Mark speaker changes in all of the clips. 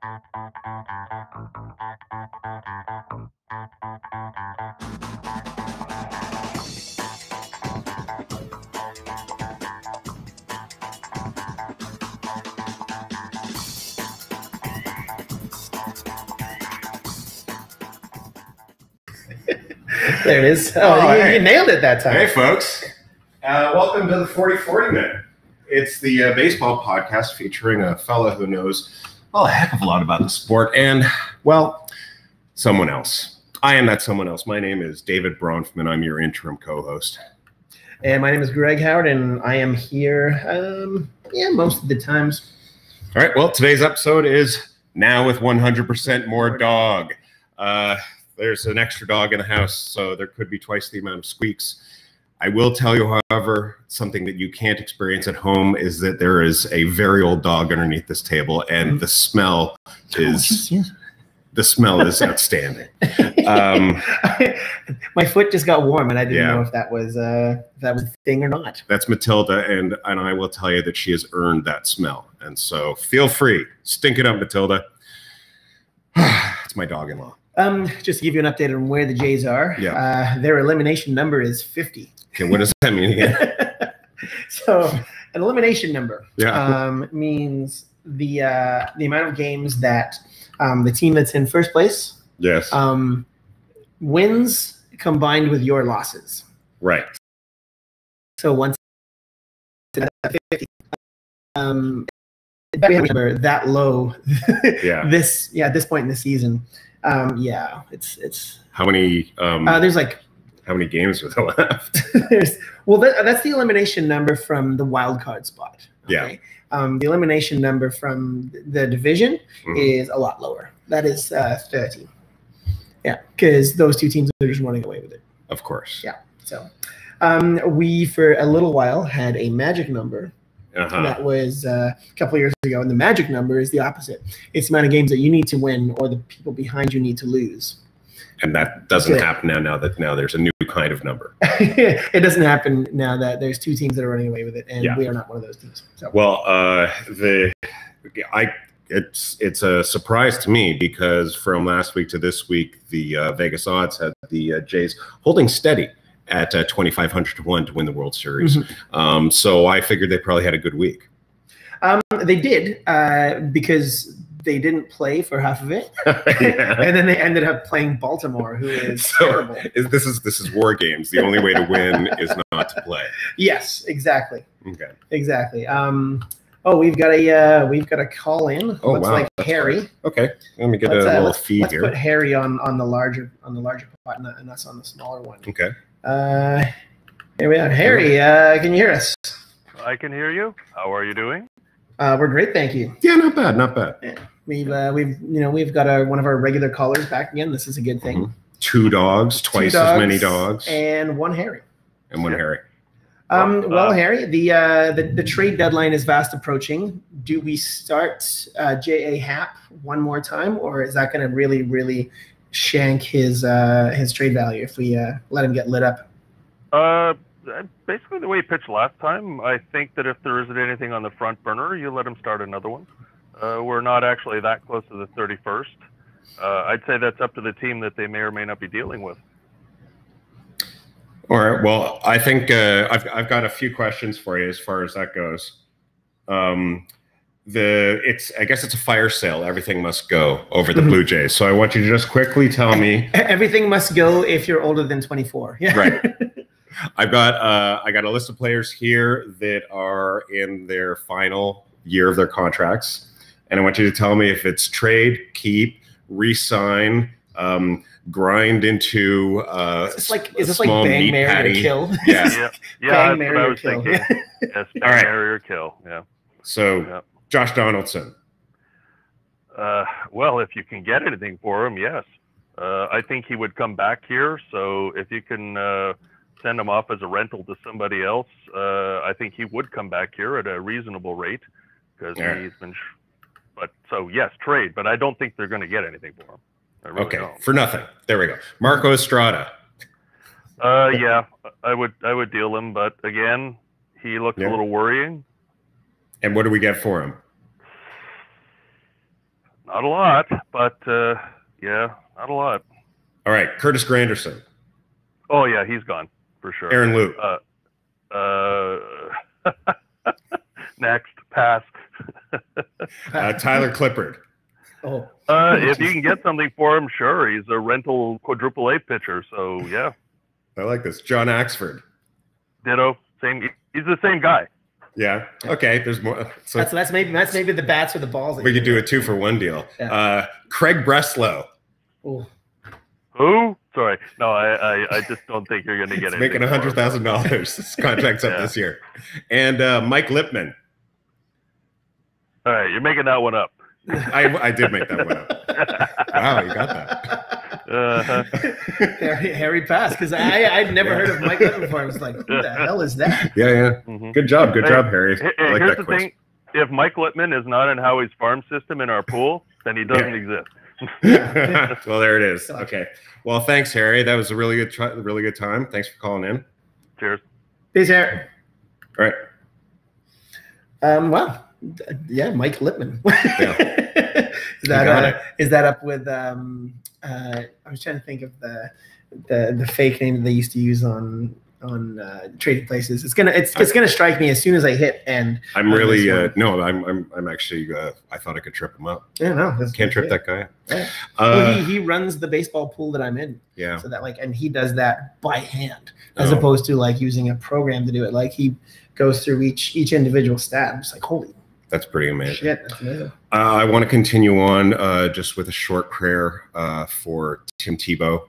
Speaker 1: There it is. Oh, you nailed it that time.
Speaker 2: Hey, folks. Welcome to the 40-40 Minute. It's the baseball podcast featuring a fella who knows a heck of a lot about the sport and, well, someone else. I am that someone else. My name is David Bronfman. I'm your interim co-host.
Speaker 1: And my name is Greg Howard, and I am here, most of the times.
Speaker 2: All right. Well, today's episode is Now with 100% More Dog. There's an extra dog in the house, so there could be twice the amount of squeaks. I will tell you, however, something that you can't experience at home is that there is a very old dog underneath this table, and the smell is outstanding.
Speaker 1: My foot just got warm, and I didn't know if that was a thing or not.
Speaker 2: That's Matilda, and I will tell you that she has earned that smell. And so feel free, stink it up, Matilda. It's my dog-in-law.
Speaker 1: Just to give you an update on where the Jays are.
Speaker 2: Yeah.
Speaker 1: Their elimination number is 50.
Speaker 2: Okay, what does that mean again?
Speaker 1: So an elimination number
Speaker 2: means
Speaker 1: the amount of games that the team that's in first place wins combined with your losses.
Speaker 2: Right.
Speaker 1: So once 50, number that low at this point in the season. It's
Speaker 2: how many
Speaker 1: there's like
Speaker 2: how many games are there left?
Speaker 1: That's the elimination number from the wild card spot. Okay? The elimination number from the division is a lot lower. That is 30. Yeah, because those two teams are just running away with it.
Speaker 2: Of course.
Speaker 1: Yeah. So we for a little while had a magic number. That was a couple of years ago, and the magic number is the opposite. It's the amount of games that you need to win or the people behind you need to lose.
Speaker 2: And that doesn't happen now that there's a new kind of number.
Speaker 1: It doesn't happen now that there's two teams that are running away with it, and we are not one of those teams. So.
Speaker 2: Well, it's a surprise to me because from last week to this week, the Vegas odds had the Jays holding steady at 2,500 to 1 to win the World Series. So I figured they probably had a good week.
Speaker 1: They did because they didn't play for half of it, and then they ended up playing Baltimore, who is terrible.
Speaker 2: This is war games. The only way to win is not to play.
Speaker 1: Yes, exactly.
Speaker 2: Okay.
Speaker 1: Exactly. We've got a call in. Looks like Harry.
Speaker 2: Fun. Okay, let me get a little feed here.
Speaker 1: Let's put Harry on the larger pot and us on the smaller one.
Speaker 2: Okay.
Speaker 1: Here we are. Harry, can you hear us?
Speaker 3: I can hear you. How are you doing?
Speaker 1: We're great, thank you.
Speaker 2: Yeah, not bad, not bad.
Speaker 1: Yeah. We've got one of our regular callers back again. This is a good thing.
Speaker 2: 2 dogs, twice as many dogs,
Speaker 1: and 1 Harry.
Speaker 2: Harry.
Speaker 1: Harry, the trade deadline is fast approaching. Do we start J.A. Happ one more time, or is that going to really, really shank his trade value if we let him get lit up?
Speaker 3: Basically the way he pitched last time, I think that if there isn't anything on the front burner, you let him start another one. We're not actually that close to the 31st. I'd say that's up to the team that they may or may not be dealing with.
Speaker 2: All right. Well, I think I've got a few questions for you as far as that goes. I guess it's a fire sale. Everything must go over the Blue Jays. So I want you to just quickly tell me.
Speaker 1: Everything must go if you're older than 24. Yeah.
Speaker 2: Right. I got a list of players here that are in their final year of their contracts, and I want you to tell me if it's trade, keep, re-sign, grind into
Speaker 1: is this like bang, marry, or kill?
Speaker 2: Yeah.
Speaker 3: Bang, marry, or kill. Yes, bang, marry, or kill. Yeah.
Speaker 2: So Josh Donaldson.
Speaker 3: Well, if you can get anything for him, yes. I think he would come back here. So if you can send him off as a rental to somebody else, I think he would come back here at a reasonable rate because he's been. But so yes, trade. But I don't think they're going to get anything for him. Really don't.
Speaker 2: For nothing. There we go. Marco Estrada.
Speaker 3: Yeah, I would deal him, but again, he looks a little worrying.
Speaker 2: And what do we get for him?
Speaker 3: Not a lot, but yeah, not a lot.
Speaker 2: All right, Curtis Granderson.
Speaker 3: Oh yeah, he's gone for sure.
Speaker 2: Aaron Luke.
Speaker 3: Next, pass.
Speaker 2: Tyler Clippard.
Speaker 1: Oh.
Speaker 3: If you can get something for him, sure. He's a rental quadruple A pitcher, so yeah.
Speaker 2: I like this. John Axford.
Speaker 3: Ditto. Same. He's the same guy.
Speaker 2: Yeah. Okay. There's more. So
Speaker 1: That's maybe the bats or the balls.
Speaker 2: we could do a 2-for-1 deal.
Speaker 1: Yeah.
Speaker 2: Craig Breslow.
Speaker 1: Oh.
Speaker 3: Who? Sorry. No, I just don't think you're going to get it.
Speaker 2: Making $100,000. His contract's up this year. And Mike Lipman.
Speaker 3: All right, you're making that one up.
Speaker 2: I did make that one up. Wow, you got that.
Speaker 1: Harry passed because I'd never heard of Mike Lipman before. I was like, who the hell is that?
Speaker 2: Yeah.
Speaker 3: Mm-hmm.
Speaker 2: Good job, Harry.
Speaker 3: Hey,
Speaker 2: I like
Speaker 3: here's
Speaker 2: that
Speaker 3: the
Speaker 2: quiz.
Speaker 3: thing. If Mike Lipman is not in Howie's farm system in our pool, then he doesn't exist.
Speaker 2: Well, there it is. Okay. Well, thanks, Harry. That was a really good time. Thanks for calling in.
Speaker 3: Cheers.
Speaker 1: Peace, Harry.
Speaker 2: All right.
Speaker 1: Well, yeah, Mike Lipman.
Speaker 2: Yeah.
Speaker 1: Is that up with? I was trying to think of the fake name that they used to use on trading places. It's gonna strike me as soon as I hit end.
Speaker 2: I'm really no. I'm actually. I thought I could trip him up.
Speaker 1: Yeah, no,
Speaker 2: Can't trip that guy.
Speaker 1: Yeah. Well, he runs the baseball pool that I'm in.
Speaker 2: Yeah.
Speaker 1: So that and he does that by hand as opposed to using a program to do it. He goes through each individual stat. I'm just like, holy.
Speaker 2: That's pretty amazing.
Speaker 1: Shit, that's amazing.
Speaker 2: I want to continue on just with a short prayer for Tim Tebow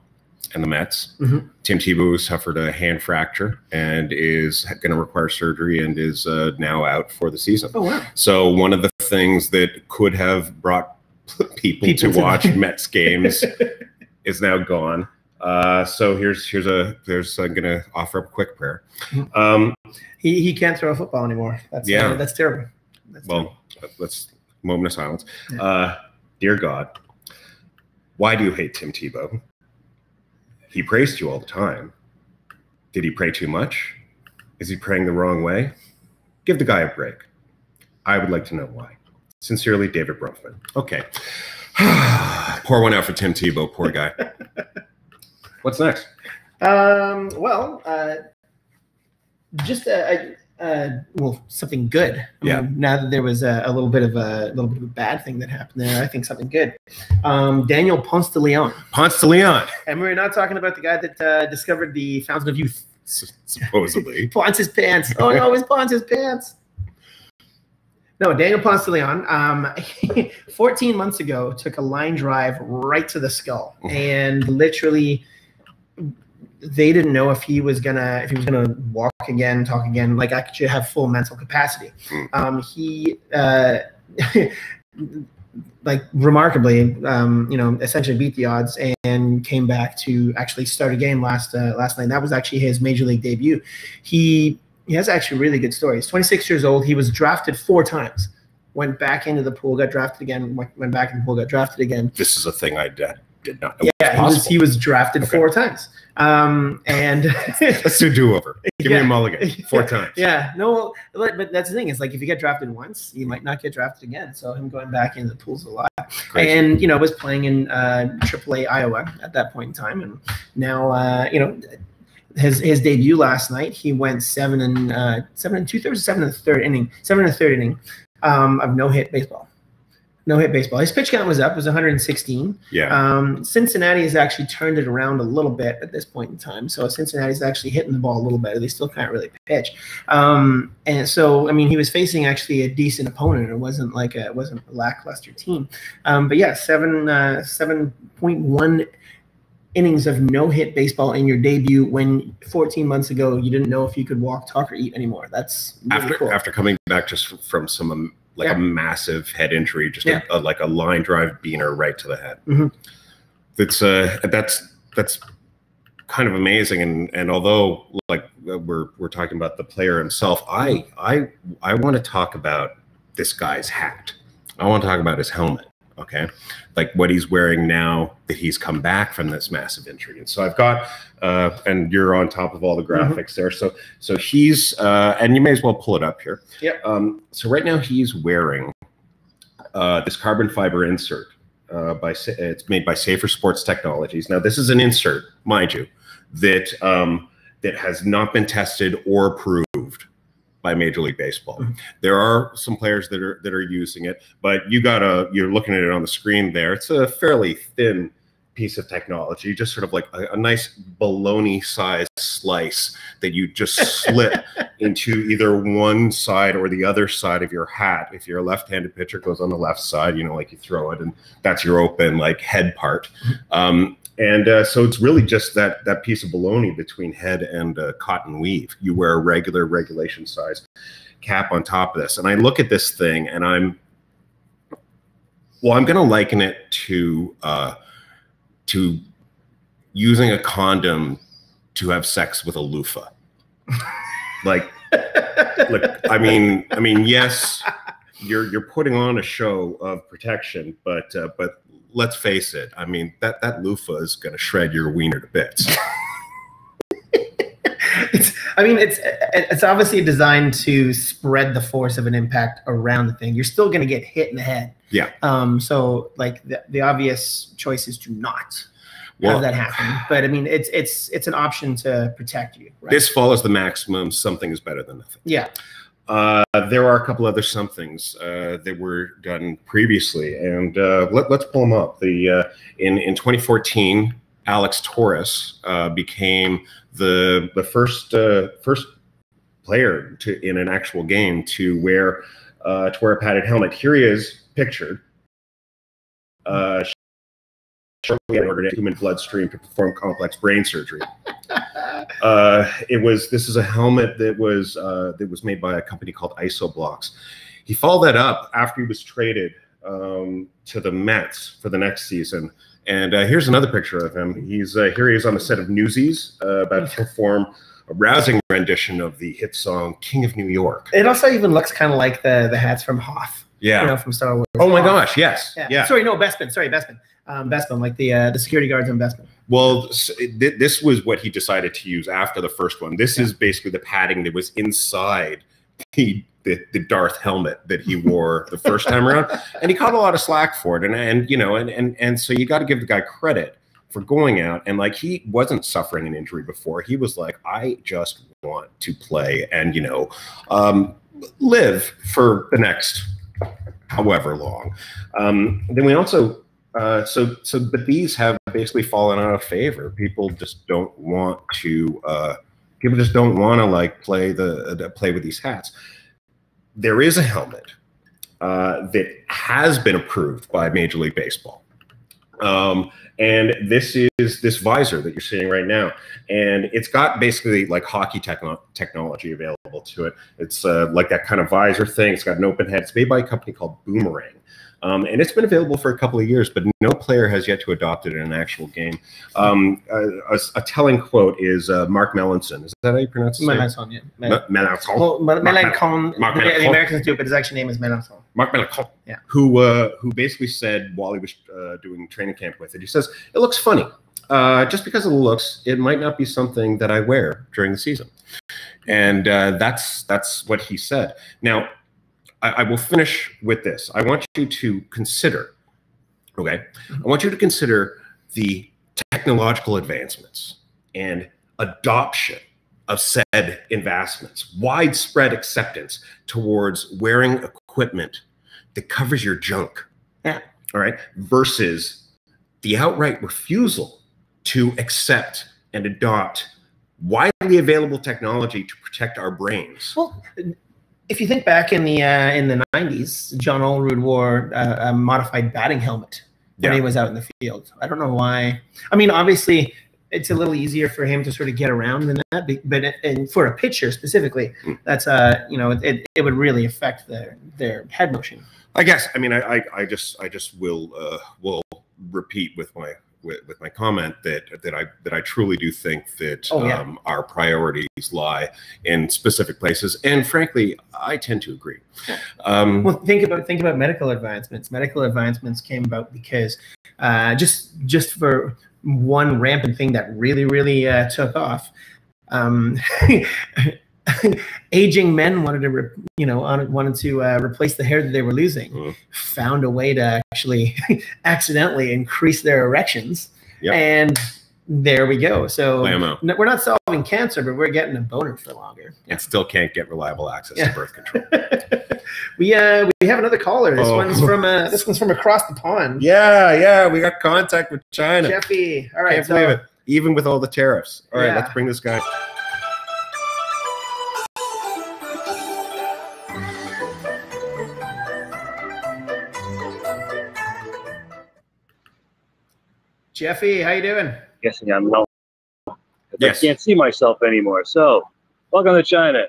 Speaker 2: and the Mets.
Speaker 1: Mm-hmm.
Speaker 2: Tim Tebow suffered a hand fracture and is going to require surgery and is now out for the season.
Speaker 1: Oh, wow.
Speaker 2: So one of the things that could have brought people to watch Mets games is now gone. So I'm going to offer up a quick prayer.
Speaker 1: He can't throw a football anymore. That's terrible.
Speaker 2: Let's moment of silence. Yeah. Dear God, why do you hate Tim Tebow? He prays to you all the time. Did he pray too much? Is he praying the wrong way? Give the guy a break. I would like to know why. Sincerely, David Brofman. Okay. Pour one out for Tim Tebow, poor guy. What's next?
Speaker 1: Something good.
Speaker 2: Yeah.
Speaker 1: Now that there was a little bit of a bad thing that happened there, I think something good. Daniel Ponce de Leon.
Speaker 2: Ponce de Leon.
Speaker 1: And we're not talking about the guy that discovered the fountain of youth.
Speaker 2: Supposedly.
Speaker 1: Ponce's pants. Oh no, it was Ponce's pants. No, Daniel Ponce de Leon, 14 months ago, took a line drive right to the skull, and literally, they didn't know if he was gonna walk again, talk again, actually have full mental capacity. He remarkably, essentially beat the odds and came back to actually start a game last night. That was actually his major league debut. He has actually a really good story. He's 26 years old. He was drafted 4 times. Went back into the pool, got drafted again. Went back in the pool, got drafted again.
Speaker 2: This is a thing I did not know.
Speaker 1: Yeah, he was drafted 4 times. And
Speaker 2: let's do a do-over. Give me a mulligan 4 times.
Speaker 1: Yeah, no, but that's the thing. Is if you get drafted once, you might not get drafted again. So him going back into the pool's a lot. Crazy. And was playing in AAA Iowa at that point in time, and now his debut last night, he went 7 2/3, 7 1/3 inning, 7 1/3 inning of no-hit baseball. No-hit baseball. His pitch count was up. It was 116.
Speaker 2: Yeah.
Speaker 1: Cincinnati has actually turned it around a little bit at this point in time. So Cincinnati's actually hitting the ball a little better. They still can't really pitch. And so, he was facing actually a decent opponent. It wasn't a lackluster team. But yeah, 7.1 innings of no-hit baseball in your debut when 14 months ago you didn't know if you could walk, talk, or eat anymore. That's really cool.
Speaker 2: After coming back just from some a massive head injury, just a line drive beaner right to the head.
Speaker 1: Mm-hmm.
Speaker 2: That's kind of amazing. And although we're talking about the player himself, I want to talk about this guy's hat. I want to talk about his helmet. Okay, what he's wearing now that he's come back from this massive injury. And so I've got, and you're on top of all the graphics there. So he's, and you may as well pull it up here.
Speaker 1: Yep.
Speaker 2: So right now he's wearing this carbon fiber insert. It's made by Safer Sports Technologies. Now, this is an insert, mind you, that that has not been tested or approved by Major League Baseball. There are some players that are using it, but you're looking at it on the screen there. It's a fairly thin piece of technology, just sort of like a nice bologna-sized slice that you just slip into either one side or the other side of your hat. If you're a left-handed pitcher, it goes on the left side, like you throw it, and that's your open like head part. So it's really just that piece of bologna between head and cotton weave. You wear a regular regulation size cap on top of this. And I look at this thing and I'm going to liken it to using a condom to have sex with a loofah. Like, look, I mean, yes, you're putting on a show of protection, but let's face it. I mean, that loofah is going to shred your wiener to bits.
Speaker 1: It's obviously designed to spread the force of an impact around the thing. You're still going to get hit in the head.
Speaker 2: Yeah.
Speaker 1: So like the obvious choice is to not have that happen. But I mean, it's an option to protect you. Right?
Speaker 2: This follows the maximum. Something is better than nothing.
Speaker 1: Yeah.
Speaker 2: There are a couple other somethings that were done previously, and let's pull them up. In 2014, Alex Torres became the first player in an actual game to wear a padded helmet. Here he is pictured. Shortly in order to human bloodstream to perform complex brain surgery. This is a helmet that was made by a company called Isoblocks. He followed that up after he was traded to the Mets for the next season. And here's another picture of him. Here he is on the set of Newsies, about to perform a rousing rendition of the hit song "King of New York."
Speaker 1: It also even looks kind of like the hats from Hoth.
Speaker 2: Yeah,
Speaker 1: from Star Wars.
Speaker 2: Oh my gosh, yes.
Speaker 1: Yeah. Sorry, no, Bespin. Sorry, Bespin. Bespin, like the security guards on Bespin.
Speaker 2: Well, this was what he decided to use after the first one. This is basically the padding that was inside the Darth helmet that he wore the first time around, and he caught a lot of slack for it. And so you got to give the guy credit for going out, and like, he wasn't suffering an injury before. He was like, I just want to play and live for the next however long. Then we also but these have basically fallen out of favor. People just don't want to like play with these hats. There is a helmet that has been approved by Major League Baseball. And this is this visor that you're seeing right now. And it's got basically like hockey technology available to it. It's like that kind of visor thing. It's got an open head. It's made by a company called Boomerang. And it's been available for a couple of years, but no player has yet to adopt it in an actual game. A telling quote is Mark Melanson. Is that how you pronounce it?
Speaker 1: Melanson, yeah.
Speaker 2: Melanson.
Speaker 1: Well, Melanson. The Americans do it, but his actual name is Melanson.
Speaker 2: Mark Melanson.
Speaker 1: Yeah.
Speaker 2: Who basically said while he was doing training camp with it, he says, it looks funny. Just because of the looks, it might not be something that I wear during the season. And that's what he said. Now, I will finish with this. I want you to consider, okay? I want you to consider the technological advancements and adoption of said advancements, widespread acceptance towards wearing equipment that covers your junk,
Speaker 1: all
Speaker 2: right, versus the outright refusal to accept and adopt widely available technology to protect our brains.
Speaker 1: Well, if you think back in the 90s, John Olerud wore a modified batting helmet when he was out in the field. I don't know why. I mean, obviously, it's a little easier for him to sort of get around than that, but and for a pitcher specifically, that's it would really affect their head motion.
Speaker 2: I guess. I mean, I just will repeat with my comment that I truly do think that our priorities lie in specific places, and frankly, I tend to agree.
Speaker 1: Well, think about medical advancements. Medical advancements came about because just for one rampant thing that really took off. aging men wanted to, replace the hair that they were losing, found a way to actually accidentally increase their erections. Yep. And there we go. So we're not solving cancer, but we're getting a boner for longer.
Speaker 2: And still can't get reliable access to birth control.
Speaker 1: We have another caller. This one's from across the pond.
Speaker 2: Yeah, we got contact with China.
Speaker 1: Jeffy. All right,
Speaker 2: can't believe it. Even with all the tariffs. All right, let's bring this guy.
Speaker 1: Jeffy, how you doing?
Speaker 4: Guessing I'm low. I can't see myself anymore. So, welcome to China.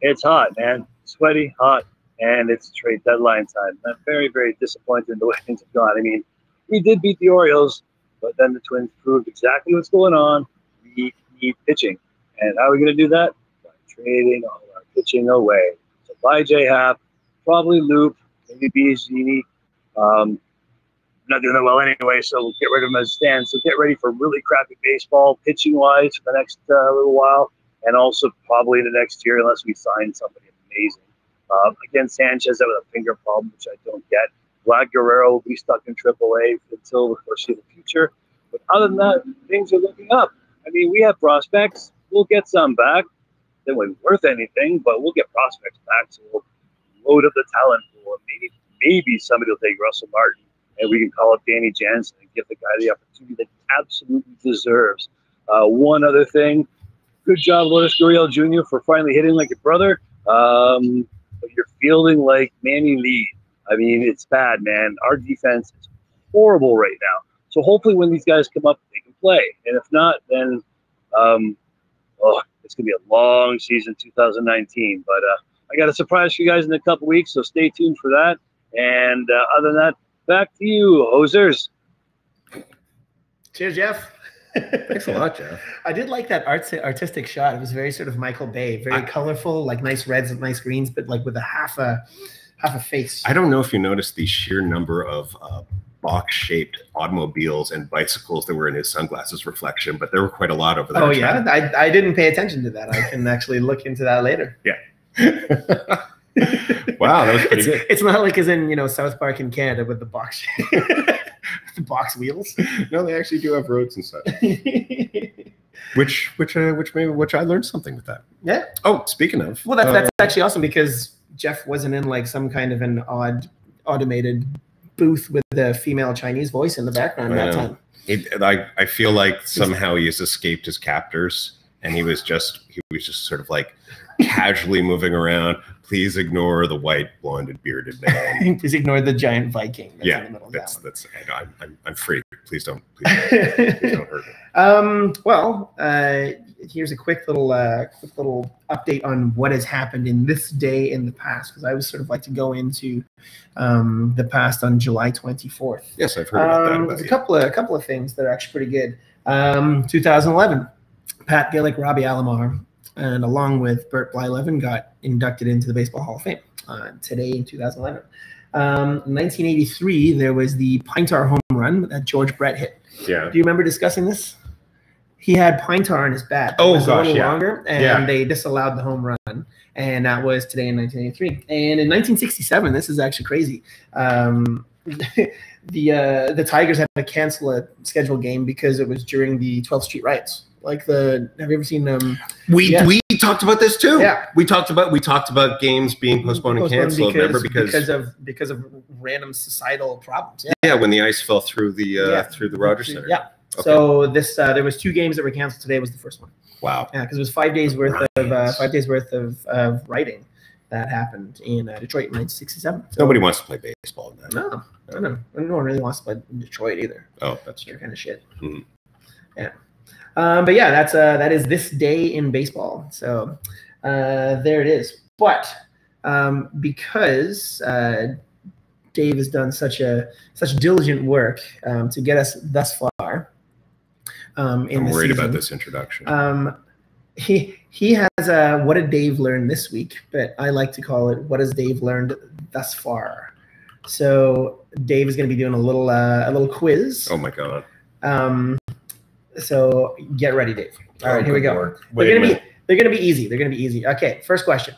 Speaker 4: It's hot, man. Sweaty, hot, and it's trade deadline time. I'm very, very disappointed in the way things have gone. I mean, we did beat the Orioles, but then the Twins proved exactly what's going on. We need pitching. And how are we going to do that? By trading all our pitching away. So buy J Happ, probably Loop, maybe Biagini. Not doing that well anyway, so we'll get rid of him as stands. So get ready for really crappy baseball, pitching-wise, for the next little while, and also probably the next year, unless we sign somebody amazing. Again, Sanchez out with a finger problem, which I don't get. Vlad Guerrero will be stuck in AAA until the foreseeable future. But other than that, things are looking up. I mean, we have prospects. We'll get some back. They won't be worth anything, but we'll get prospects back. So we'll load up the talent pool. Maybe somebody will take Russell Martin, and we can call up Danny Jansen and give the guy the opportunity that he absolutely deserves. One other thing, good job, Lourdes Gurriel Jr. for finally hitting like your brother. But you're fielding like Manny Lee. I mean, it's bad, man. Our defense is horrible right now. So hopefully when these guys come up, they can play. And if not, then it's going to be a long season, 2019. But I got a surprise for you guys in a couple weeks, so stay tuned for that. And other than that, back to you, hosers.
Speaker 1: Cheers, Jeff.
Speaker 2: Thanks a lot, Jeff.
Speaker 1: I did like that artistic shot. It was very sort of Michael Bay, very colorful, like nice reds and nice greens, but like with a half a face.
Speaker 2: I don't know if you noticed the sheer number of box-shaped automobiles and bicycles that were in his sunglasses reflection, but there were quite a lot over there.
Speaker 1: Oh, yeah? I didn't pay attention to that. I can actually look into that later.
Speaker 2: Yeah. Wow, that was pretty good.
Speaker 1: It's not like as in, South Park in Canada with the box the box wheels.
Speaker 2: No, they actually do have roads and such. which I learned something with that.
Speaker 1: Yeah.
Speaker 2: Oh, speaking of.
Speaker 1: Well, that's actually awesome because Jeff wasn't in like some kind of an odd automated booth with the female Chinese voice in the background that time.
Speaker 2: I feel like somehow he has escaped his captors and he was just sort of like casually moving around. Please ignore the white, blonded, bearded man.
Speaker 1: Please ignore the giant Viking. That's in the middle
Speaker 2: that's. I'm free. Please don't hurt me.
Speaker 1: Well, here's a quick little update on what has happened in this day in the past, because I would sort of like to go into the past on July 24th.
Speaker 2: Yes, I've heard about that.
Speaker 1: There's a couple of things that are actually pretty good. 2011, Pat Gillick, Robbie Alomar, and along with Bert Blyleven got inducted into the Baseball Hall of Fame today in 2011. 1983, there was the pine tar home run that George Brett hit.
Speaker 2: Yeah.
Speaker 1: Do you remember discussing this? He had pine tar in his bat.
Speaker 2: Oh,
Speaker 1: it was
Speaker 2: gosh,
Speaker 1: a little longer, and they disallowed the home run. And that was today in 1983. And in 1967, this is actually crazy. The Tigers had to cancel a scheduled game because it was during the 12th Street riots. Have you ever seen
Speaker 2: We talked about this too.
Speaker 1: Yeah,
Speaker 2: we talked about games being postponed and canceled.
Speaker 1: Because of random societal problems.
Speaker 2: Yeah, when the ice fell through the Rogers Center.
Speaker 1: Yeah. Okay. So this there was 2 games that were canceled. Today was the first one.
Speaker 2: Wow.
Speaker 1: Yeah, because it was 5 days worth of writing that happened in Detroit in 1967. So,
Speaker 2: nobody wants to play baseball now.
Speaker 1: No one really wants to play in Detroit either.
Speaker 2: Oh, that's true.
Speaker 1: They're kind of shit.
Speaker 2: Mm-hmm.
Speaker 1: Yeah. But yeah, that is this day in baseball. So there it is. But because Dave has done such diligent work to get us thus far.
Speaker 2: I'm worried about this introduction.
Speaker 1: He has a what did Dave learn this week, but I like to call it what has Dave learned thus far. So Dave is going to be doing a little quiz.
Speaker 2: Oh my god.
Speaker 1: So get ready, Dave. All right, here we go. They're They're going to be easy. They're going to be easy. Okay, first question.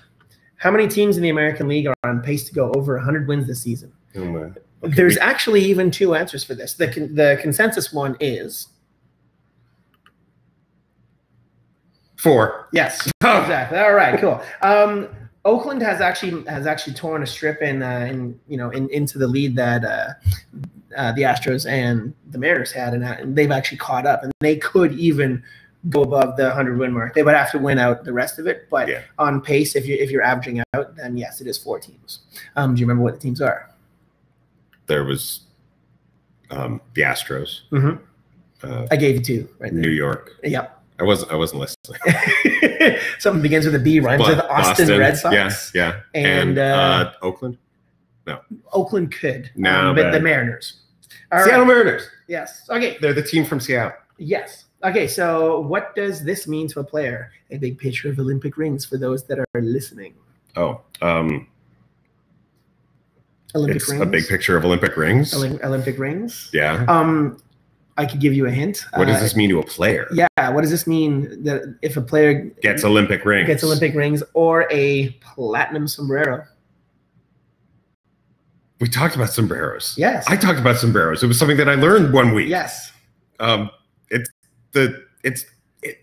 Speaker 1: How many teams in the American League are on pace to go over 100 wins this season?
Speaker 2: Oh, man. Okay,
Speaker 1: There's actually even two answers for this. The consensus one is
Speaker 2: 4.
Speaker 1: yes, exactly. All right, cool. Oakland has actually torn a strip into the lead that the Astros and the Mariners had, and they've actually caught up, and they could even go above the 100-win mark. They would have to win out the rest of it, but on pace, if you're averaging out, then yes, it is 4 teams. Do you remember what the teams are?
Speaker 2: There was the Astros.
Speaker 1: Mm-hmm. I gave you 2 right there.
Speaker 2: New York.
Speaker 1: Yep.
Speaker 2: I wasn't listening.
Speaker 1: Something begins with a B, rhymes with Boston Red Sox.
Speaker 2: Yeah. And Oakland? No.
Speaker 1: Oakland could.
Speaker 2: No,
Speaker 1: but the Mariners. All
Speaker 2: Seattle
Speaker 1: right.
Speaker 2: Mariners.
Speaker 1: Yes. Okay.
Speaker 2: They're the team from Seattle.
Speaker 1: Yes. Okay, so what does this mean to a player? A big picture of Olympic rings for those that are listening.
Speaker 2: Oh,
Speaker 1: Olympic
Speaker 2: it's
Speaker 1: rings.
Speaker 2: a big picture of Olympic rings.
Speaker 1: Olympic rings.
Speaker 2: Yeah.
Speaker 1: I could give you a hint.
Speaker 2: What does this mean to a player?
Speaker 1: Yeah, what does this mean that if a player
Speaker 2: Gets Olympic rings.
Speaker 1: gets Olympic rings or a platinum sombrero?
Speaker 2: We talked about sombreros.
Speaker 1: Yes.
Speaker 2: I talked about sombreros. It was something that I learned one week.
Speaker 1: Yes.
Speaker 2: It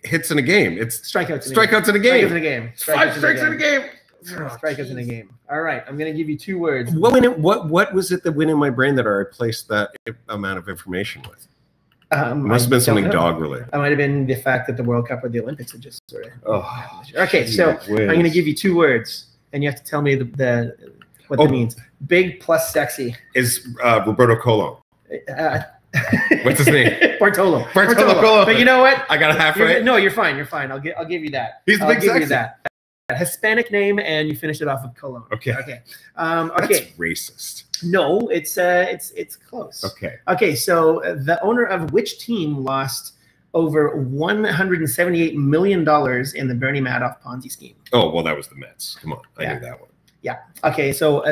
Speaker 2: hits in a game. It's
Speaker 1: Strikeouts
Speaker 2: in a game.
Speaker 1: Strikeouts in a game.
Speaker 2: 5 strikes in a game.
Speaker 1: Strikeouts in a game. All right, I'm going to give you 2 words.
Speaker 2: What was it that went in my brain that I replaced that amount of information with? It must have been something dog related.
Speaker 1: It might have been the fact that the World Cup or the Olympics had just sort of.
Speaker 2: Oh.
Speaker 1: Okay, so I'm going to give you 2 words, and you have to tell me what that means. Big plus sexy.
Speaker 2: Is Roberto Colon. What's his name?
Speaker 1: Bartolo.
Speaker 2: Colon.
Speaker 1: But you know what?
Speaker 2: I got a half right.
Speaker 1: No, you're fine. You're fine. I'll give you that.
Speaker 2: He's the
Speaker 1: I'll
Speaker 2: big
Speaker 1: give
Speaker 2: sexy.
Speaker 1: you that. Hispanic name, and you finished it off with Colon.
Speaker 2: Okay.
Speaker 1: Okay.
Speaker 2: That's racist.
Speaker 1: No, it's close.
Speaker 2: Okay.
Speaker 1: Okay. So the owner of which team lost over $178 million in the Bernie Madoff Ponzi scheme?
Speaker 2: Oh well, that was the Mets. Come on, I knew that one.
Speaker 1: Yeah. Okay. So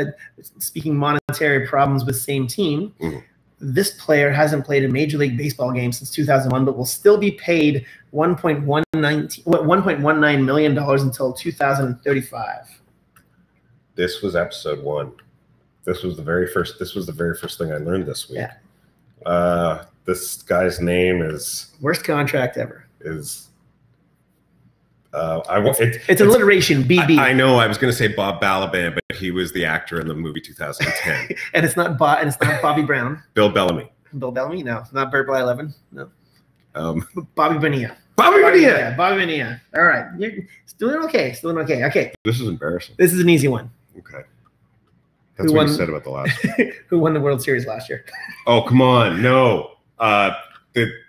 Speaker 1: speaking monetary problems with same team.
Speaker 2: Mm-hmm.
Speaker 1: This player hasn't played a Major League Baseball game since 2001, but will still be paid $1.19 million until 2035.
Speaker 2: This was episode 1. This was the very first thing I learned this week.
Speaker 1: Yeah.
Speaker 2: This guy's name is
Speaker 1: Worst contract ever.
Speaker 2: It's
Speaker 1: alliteration. BB.
Speaker 2: I know. I was going to say Bob Balaban, but he was the actor in the movie 2010.
Speaker 1: and it's not Bobby Brown.
Speaker 2: Bill Bellamy.
Speaker 1: Bill Bellamy? No, not Burt Blyleven. No. Bobby Bonilla.
Speaker 2: Bobby
Speaker 1: Bonilla. All right, you're still doing okay. Okay.
Speaker 2: This is embarrassing.
Speaker 1: This is an easy one.
Speaker 2: Okay. That's what you said about the last one.
Speaker 1: Who won the World Series last year?
Speaker 2: Oh, come on. No. The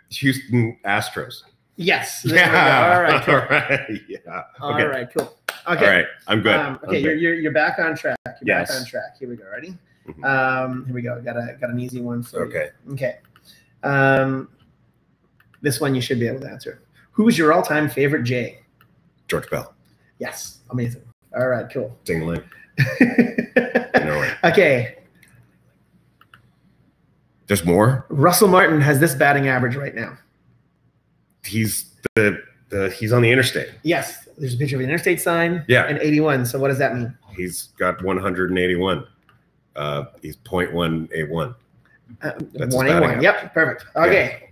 Speaker 2: Houston Astros.
Speaker 1: Yes.
Speaker 2: Yeah.
Speaker 1: All right. Cool.
Speaker 2: All right. Yeah.
Speaker 1: All
Speaker 2: Okay.
Speaker 1: right. Cool. Okay.
Speaker 2: All right. I'm good.
Speaker 1: Okay. You're back on track.
Speaker 2: Yes.
Speaker 1: Back on track. Here we go. Ready?
Speaker 2: Mhm.
Speaker 1: Here we go. Got an easy one for
Speaker 2: Okay.
Speaker 1: you. Okay. This one you should be able to answer. Who is your all-time favorite J?
Speaker 2: George Bell.
Speaker 1: Yes. Amazing. All right. Cool.
Speaker 2: Ding-a-ling.
Speaker 1: Okay.
Speaker 2: There's more?
Speaker 1: Russell Martin has this batting average right now.
Speaker 2: He's he's on the interstate.
Speaker 1: Yes. There's a picture of an interstate sign.
Speaker 2: Yeah.
Speaker 1: And 81. So what does that mean?
Speaker 2: He's got 181. He's 0.181. That's
Speaker 1: 181. Yep. Perfect. Okay.
Speaker 2: Yeah.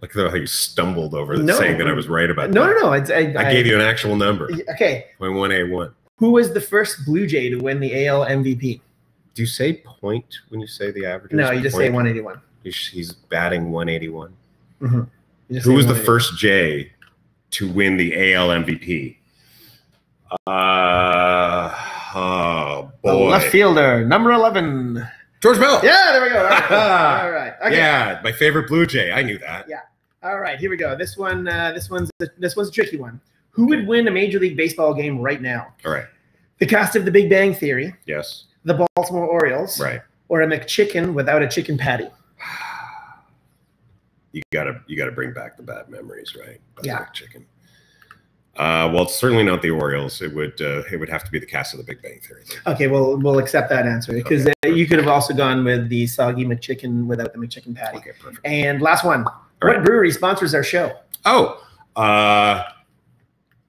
Speaker 2: Look at how you stumbled over
Speaker 1: No.
Speaker 2: saying that I was right about
Speaker 1: No.
Speaker 2: that. I gave you an actual number.
Speaker 1: Okay.
Speaker 2: 0.181.
Speaker 1: Who was the first Blue Jay to win the AL MVP?
Speaker 2: Do you say point when you say the average?
Speaker 1: No, you just say 181.
Speaker 2: He's batting 181.
Speaker 1: Mm-hmm.
Speaker 2: Who was the first J to win the AL MVP? Oh boy,
Speaker 1: the left fielder, number 11.
Speaker 2: George Bell.
Speaker 1: Yeah, there we go. All right. All right. Okay.
Speaker 2: Yeah, my favorite Blue Jay. I knew that.
Speaker 1: Yeah. All right. Here we go. This one's a tricky one. Who would win a Major League Baseball game right now?
Speaker 2: All right.
Speaker 1: The cast of The Big Bang Theory,
Speaker 2: Yes.
Speaker 1: the Baltimore Orioles,
Speaker 2: Right.
Speaker 1: or a McChicken without a chicken patty?
Speaker 2: You gotta bring back the bad memories, right?
Speaker 1: Yeah.
Speaker 2: Chicken. Well, it's certainly not the Orioles. It would have to be the cast of The Big Bang Theory.
Speaker 1: Okay, well, we'll accept that answer because you could have also gone with the soggy McChicken without the McChicken patty.
Speaker 2: Okay, perfect.
Speaker 1: And last one.
Speaker 2: All right.
Speaker 1: What brewery sponsors our show?
Speaker 2: Oh,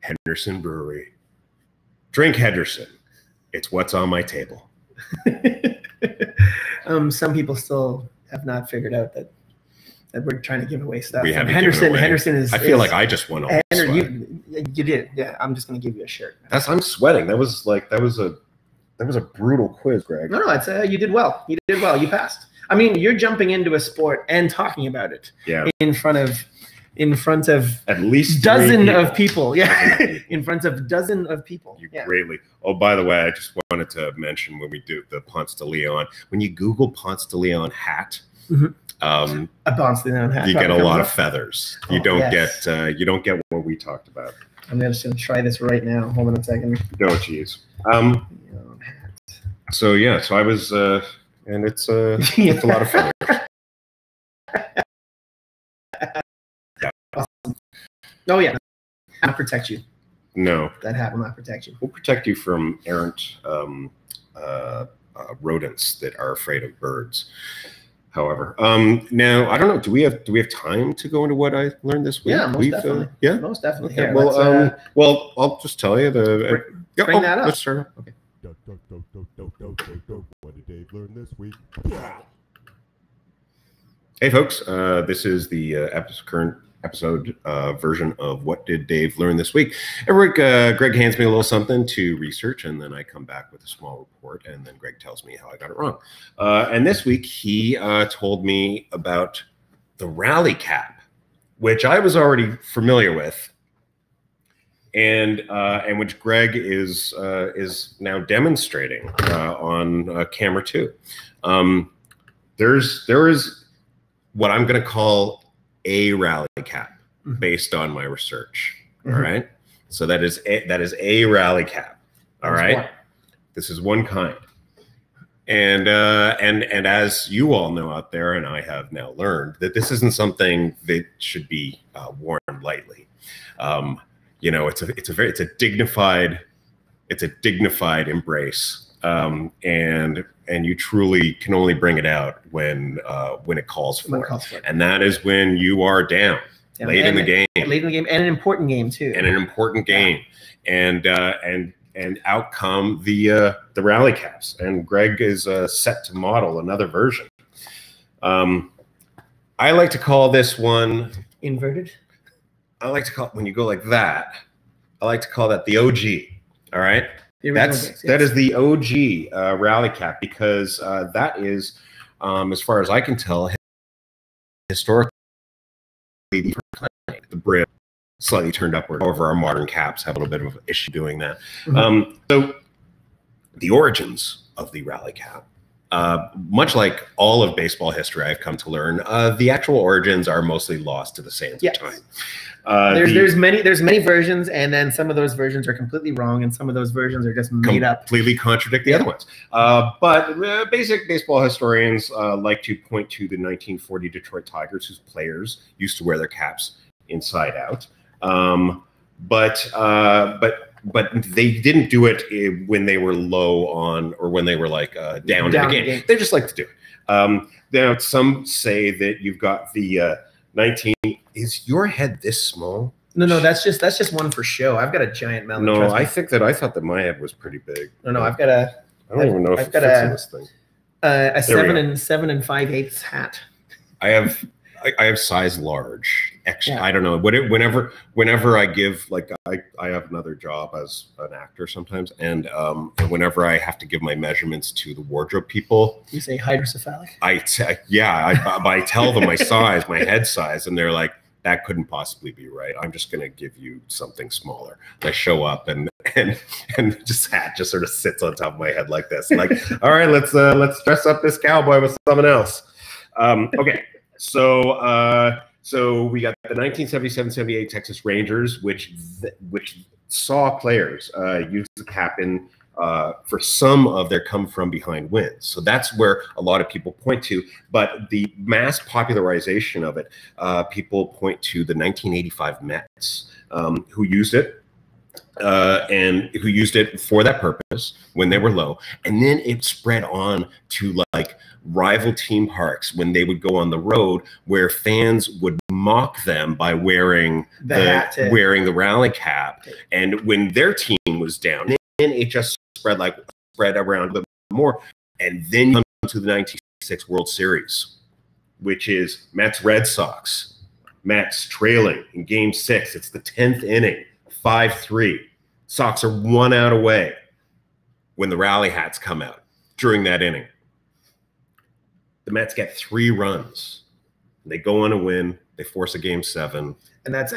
Speaker 2: Henderson Brewery. Drink Henderson. It's what's on my table.
Speaker 1: Some people still have not figured out that we're trying to give away stuff.
Speaker 2: We haven't
Speaker 1: Henderson.
Speaker 2: given away.
Speaker 1: Henderson is.
Speaker 2: I feel like I just won all.
Speaker 1: You did. Yeah, I'm just gonna give you a shirt.
Speaker 2: I'm sweating. That was a brutal quiz, Greg.
Speaker 1: No, it's you did well. You did well. You passed. I mean, you're jumping into a sport and talking about it.
Speaker 2: Yeah.
Speaker 1: In front of
Speaker 2: at least
Speaker 1: dozen of people. Yeah. In front of dozen of people.
Speaker 2: Greatly. Oh, by the way, I just wanted to mention when we do the Ponce de Leon, when you Google Ponce de Leon hat,
Speaker 1: a Ponce de Leon hat,
Speaker 2: you get a lot of feathers. You don't
Speaker 1: yes.
Speaker 2: You don't get what we talked about.
Speaker 1: I'm just gonna try this right now. Hold on a second.
Speaker 2: No, geez. So yeah, so I was, and it's a lot of feathers.
Speaker 1: Awesome. Oh yeah, I'll protect you.
Speaker 2: No,
Speaker 1: that hat will not protect you.
Speaker 2: We'll protect you from errant rodents that are afraid of birds. However, now I don't know. Do we have time to go into what I learned this week?
Speaker 1: Yeah, most definitely.
Speaker 2: Yeah,
Speaker 1: most definitely.
Speaker 2: Okay.
Speaker 1: Here,
Speaker 2: well, I'll just tell you
Speaker 1: bring that up.
Speaker 2: Let's start. Okay.
Speaker 5: What did Dave learn this week?
Speaker 2: Hey, folks. This is the current episode version of What Did Dave Learn This Week? Greg hands me a little something to research, and then I come back with a small report, and then Greg tells me how I got it wrong. And this week, he told me about the rally cap, which I was already familiar with, and which Greg is now demonstrating on camera too. There is what I'm going to call a rally cap based on my research. All right. So that is a rally cap. All right. This is one kind. And as you all know out there, and I have now learned that this isn't something that should be worn lightly. You know, it's a dignified embrace. And you truly can only bring it out when it calls for it. And that is when you are down, late in the game, and
Speaker 1: an important game too.
Speaker 2: And an important game, and out come the rally caps. And Greg is set to model another version. I like to call this one
Speaker 1: inverted. I
Speaker 2: like to call it, when you go like that, I like to call that the OG. All right. That is the OG rally cap, because that is, as far as I can tell, historically the brim slightly turned upward. However, our modern caps have a little bit of an issue doing that. So the origins of the rally cap, much like all of baseball history, I've come to learn, the actual origins are mostly lost to the sands of time.
Speaker 1: There's many versions, and then some of those versions are completely wrong, and some of those versions are just made up.
Speaker 2: Completely contradict the other ones. But basic baseball historians like to point to the 1940 Detroit Tigers, whose players used to wear their caps inside out. But they didn't do it when they were low on, or when they were like down in the game. They just like to do it. Now, some say that you've got the 19. Is your head this small?
Speaker 1: No, that's just one for show. I've got a giant melon.
Speaker 2: No, I thought that my head was pretty big.
Speaker 1: No, I've got a.
Speaker 2: I don't even know if it fits in this thing.
Speaker 1: A 7 5/8 hat.
Speaker 2: I have size large. I don't know. Whenever I give, like, I have another job as an actor sometimes, and whenever I have to give my measurements to the wardrobe people,
Speaker 1: you say hydrocephalic.
Speaker 2: I tell them my size, my head size, and they're like, that couldn't possibly be right. I'm just going to give you something smaller. And I show up, and just hat just sort of sits on top of my head like this. Like, all right, let's dress up this cowboy with something else. Okay. So we got the 1977-78 Texas Rangers, which saw players use the cap in for some of their come from behind wins. So that's where a lot of people point to. But the mass popularization of it, people point to the 1985 Mets, who used it. and who used it for that purpose when they were low. And then it spread on to like rival team parks when they would go on the road, where fans would mock them by wearing the rally cap. And when their team was down, then it just spread around a bit more. And then you come to the 96 World Series, which is Mets Red Sox. Mets trailing in Game 6. It's the 10th inning, 5-3. Sox are 1 out away when the rally hats come out during that inning. The Mets get 3 runs. They go on a win. They force a Game 7.
Speaker 1: And that's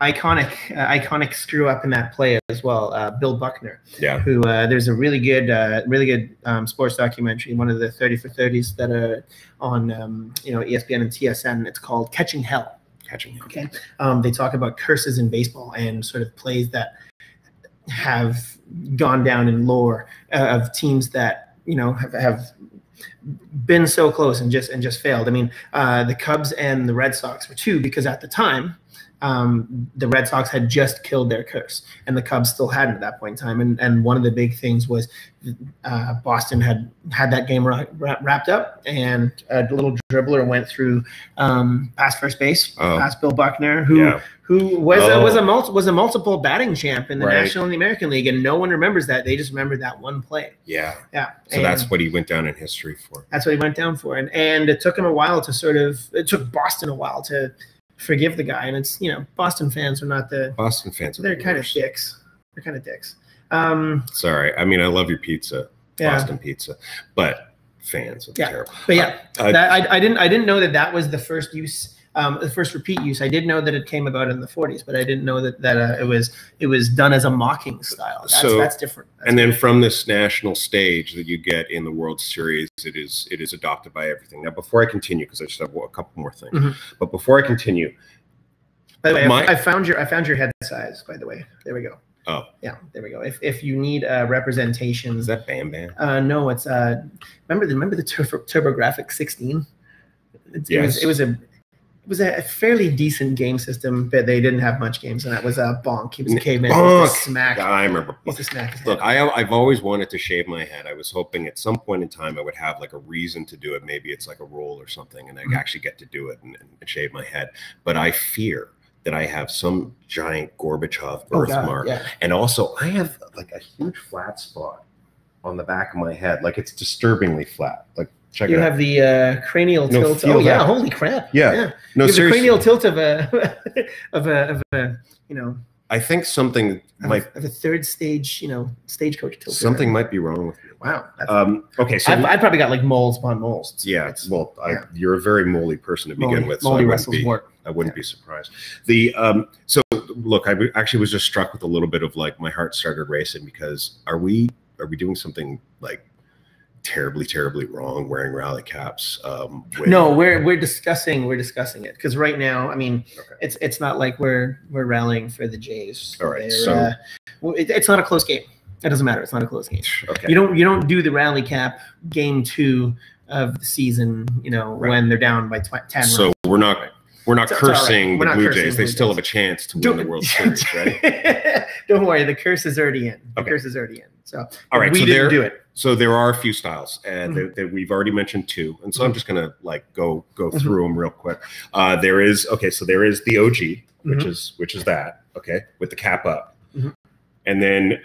Speaker 1: iconic screw up in that play as well. Bill Buckner, who there's a really good sports documentary, one of the 30 for 30s that are on ESPN and TSN. It's called Catching Hell. Okay. They talk about curses in baseball and sort of plays that have gone down in lore of teams that have been so close and just failed. I mean, the Cubs and the Red Sox were two, because at the time the Red Sox had just killed their curse and the Cubs still hadn't at that point in time. And one of the big things was Boston had that game wrapped up, and a little dribbler went through past first base, past Bill Buckner, who was a multiple batting champ in the National and the American League, and no one remembers that. They just remember that one play.
Speaker 2: Yeah. So that's what he went down in history for.
Speaker 1: That's what he went down for, and it took him a while to it took Boston a while to forgive the guy. And it's, Boston fans are not the
Speaker 2: Boston fans.
Speaker 1: They're kind of dicks. They're kind of dicks.
Speaker 2: Sorry. I mean, I love your pizza, Boston pizza, but fans are terrible.
Speaker 1: But I didn't know that was the first use, the first repeat use. I did know that it came about in the 40s, but I didn't know that it was done as a mocking style. That's different.
Speaker 2: Then from this national stage that you get in the World Series, it is adopted by everything. Now, before I continue, because I just have a couple more things, but before I continue,
Speaker 1: by the way, I found your head size. By the way, there we go.
Speaker 2: Oh,
Speaker 1: yeah, there we go. If you need representation,
Speaker 2: is that Bam Bam?
Speaker 1: No, it's remember the TurboGrafx 16. It was a fairly decent game system, but they didn't have much games, and that was Bonk. He was a caveman.
Speaker 2: Bonk.
Speaker 1: Smack.
Speaker 2: I remember.
Speaker 1: Smack.
Speaker 2: Look, I've always wanted to shave my head. I was hoping at some point in time I would have like a reason to do it. Maybe it's like a role or something, and I actually get to do it and shave my head. But I fear that I have some giant Gorbachev birthmark, and also I have like a huge flat spot on the back of my head. Like, it's disturbingly flat. Like, check it out.
Speaker 1: You have the cranial tilt. Oh yeah, holy crap.
Speaker 2: Yeah.
Speaker 1: No, seriously. The cranial tilt of a
Speaker 2: I think something
Speaker 1: of a third stage, stagecoach tilt.
Speaker 2: Something might be wrong with me.
Speaker 1: Wow.
Speaker 2: Okay, so
Speaker 1: I've probably got like moles upon moles.
Speaker 2: Yeah. You're a very moldy person to begin with.
Speaker 1: Moldy wrestles work.
Speaker 2: I wouldn't be surprised. So look, I actually was just struck with a little bit of like my heart started racing, because are we doing something like terribly wrong wearing rally caps?
Speaker 1: No, we're discussing it, because right now, I mean, it's not like we're rallying for the Jays.
Speaker 2: All right,
Speaker 1: it's not a close game. It doesn't matter. It's not a close game.
Speaker 2: Okay.
Speaker 1: You don't do the rally cap game 2 of the season, when they're down by 10 runs.
Speaker 2: So we're not cursing the Blue Jays. They still have a chance to win the World Series, right?
Speaker 1: Don't worry, the curse is already in. The curse is already in. So
Speaker 2: all right,
Speaker 1: we didn't do it.
Speaker 2: So there are a few styles, and that we've already mentioned 2, and so I'm just gonna like go through them real quick. There is the OG, which is that, okay, with the cap up, and then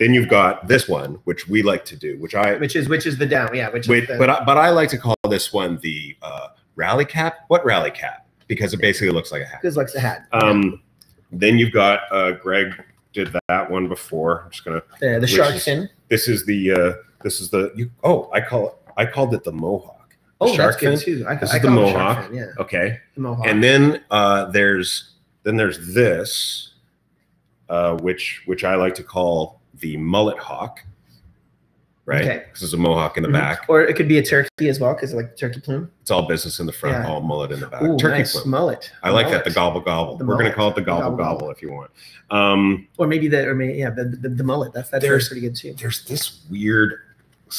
Speaker 2: you've got this one, which we like to do, which is
Speaker 1: the down,
Speaker 2: but I like to call this one the rally cap. What rally cap? Because it basically looks like a hat.
Speaker 1: It looks like a hat.
Speaker 2: Then you've got Greg did that one before. I'm just gonna
Speaker 1: the shark fin.
Speaker 2: This is the I called it the Mohawk.
Speaker 1: Oh, that's good too.
Speaker 2: This is the Mohawk.
Speaker 1: Yeah.
Speaker 2: Okay.
Speaker 1: The Mohawk.
Speaker 2: And then there's this, which I like to call the mullet hawk. Right. Okay. This is a mohawk in the back.
Speaker 1: Or it could be a turkey as well, because like the turkey plume.
Speaker 2: It's all business in the front, all mullet in the back.
Speaker 1: Ooh,
Speaker 2: turkey
Speaker 1: nice.
Speaker 2: plume.
Speaker 1: Mullet.
Speaker 2: I like that. The gobble gobble. We're going to call it the gobble gobble if you want.
Speaker 1: Or maybe the mullet. That's pretty good too.
Speaker 2: There's this weird,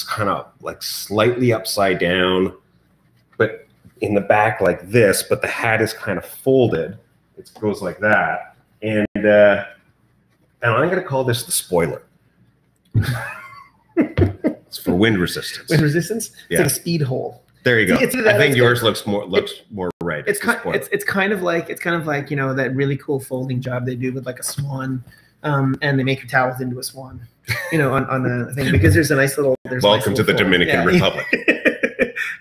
Speaker 2: kind of like slightly upside down, but in the back like this, but the hat is kind of folded. It goes like that. And I'm going to call this the spoiler. It's for wind resistance.
Speaker 1: Wind resistance? It's
Speaker 2: Yeah.
Speaker 1: like a speed hole.
Speaker 2: There you go.
Speaker 1: It's
Speaker 2: I think yours looks more right.
Speaker 1: It's kind of like that really cool folding job they do with like a swan, and they make your towels into a swan, on a thing, because there's a nice little.
Speaker 2: Welcome to the Dominican Republic.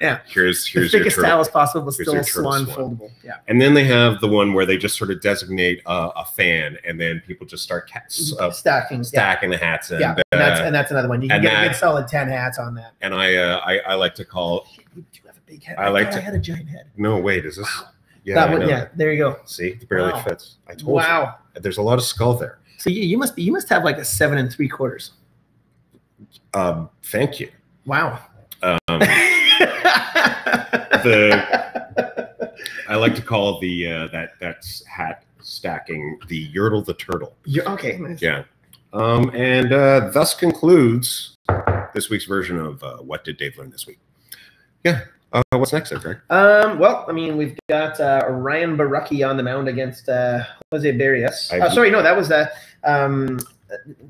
Speaker 1: Yeah.
Speaker 2: Here's
Speaker 1: the thickest towel as possible, but still swan foldable. Yeah.
Speaker 2: And then they have the one where they just sort of designate a fan, and then people just start stacking the hats. And,
Speaker 1: and that's another one. You can get a good solid 10 hats on that.
Speaker 2: And I like to call.
Speaker 1: You do have a big head.
Speaker 2: I had
Speaker 1: a giant head.
Speaker 2: No, wait, is this?
Speaker 1: Wow.
Speaker 2: Yeah,
Speaker 1: that one, yeah. There you go.
Speaker 2: See, it barely fits. I told you.
Speaker 1: Wow.
Speaker 2: There's a lot of skull there.
Speaker 1: So you must have like a 7 3/4.
Speaker 2: Thank you.
Speaker 1: Wow.
Speaker 2: I like to call that's hat stacking the Yertle the Turtle.
Speaker 1: Okay. Nice.
Speaker 2: Yeah. And thus concludes this week's version of What Did Dave Learn This Week? Yeah. What's next, there, Greg?
Speaker 1: Well, I mean, we've got Ryan Borucki on the mound against Jose Barrios. Sorry, no, that was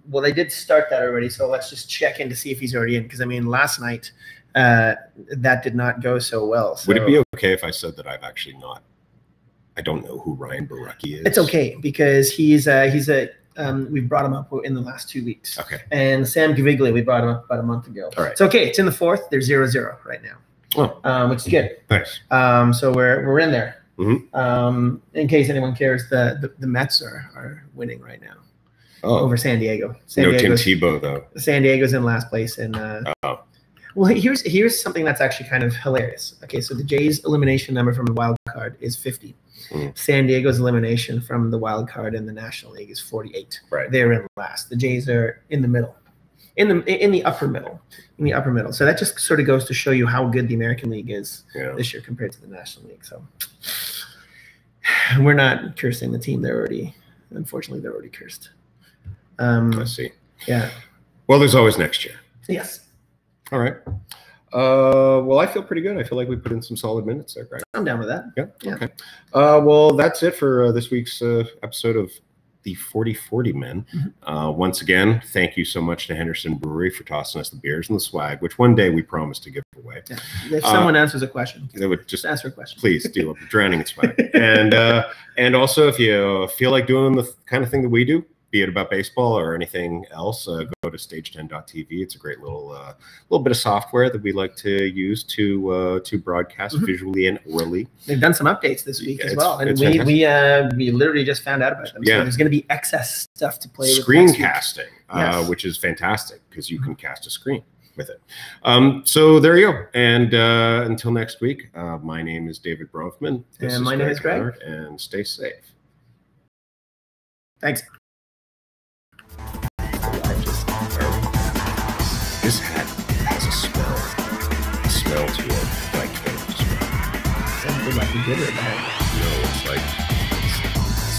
Speaker 1: well, they did start that already, so let's just check in to see if he's already in, because I mean, last night that did not go so well. So.
Speaker 2: Would it be okay if I said that I don't know who Ryan Borucki is?
Speaker 1: It's okay, because he's we've brought him up in the last 2 weeks.
Speaker 2: Okay.
Speaker 1: And Sam Gaviglia, we brought him up about a month ago.
Speaker 2: All right.
Speaker 1: It's okay. It's in the fourth. They're 0-0 right now.
Speaker 2: Oh.
Speaker 1: Which is good.
Speaker 2: Nice.
Speaker 1: So we're in there.
Speaker 2: Mm-hmm.
Speaker 1: In case anyone cares, the Mets are winning right now over San Diego.
Speaker 2: No Tim Tebow though.
Speaker 1: San Diego's in last place, and well, here's something that's actually kind of hilarious. Okay, so the Jays' elimination number from the wild card is 50. San Diego's elimination from the wild card in the National League is 48.
Speaker 2: Right.
Speaker 1: They're in last. The Jays are in the middle, in the upper middle. So that just sort of goes to show you how good the American League is this year compared to the National League. So we're not cursing the team. Unfortunately, they're already cursed.
Speaker 2: I see.
Speaker 1: Yeah.
Speaker 2: Well, there's always next year.
Speaker 1: Yes.
Speaker 2: All right. Well, I feel pretty good. I feel like we put in some solid minutes there, Greg.
Speaker 1: I'm down with that.
Speaker 2: Yeah. Okay. Well, that's it for this week's episode of the 40/40 Men. Once again, thank you so much to Henderson Brewery for tossing us the beers and the swag, which one day we promise to give away.
Speaker 1: Yeah. If someone answers a question,
Speaker 2: they would just
Speaker 1: ask a question.
Speaker 2: Please do. I'm drowning in swag. And also, if you feel like doing the kind of thing that we do, be it about baseball or anything else, go to stage10.tv. It's a great little bit of software that we like to use to broadcast visually and orally.
Speaker 1: They've done some updates this week as well, and we literally just found out about them.
Speaker 2: Yeah.
Speaker 1: So there's going to be excess stuff to play with.
Speaker 2: Screencasting, which is fantastic because you can cast a screen with it. So there you go. And until next week, my name is David Bronfman.
Speaker 1: And my name is Greg.
Speaker 2: Howard, and stay safe.
Speaker 1: Thanks.
Speaker 2: This hat has a smell to it. I can't describe.
Speaker 1: Something like a good or bad.
Speaker 2: No, it's like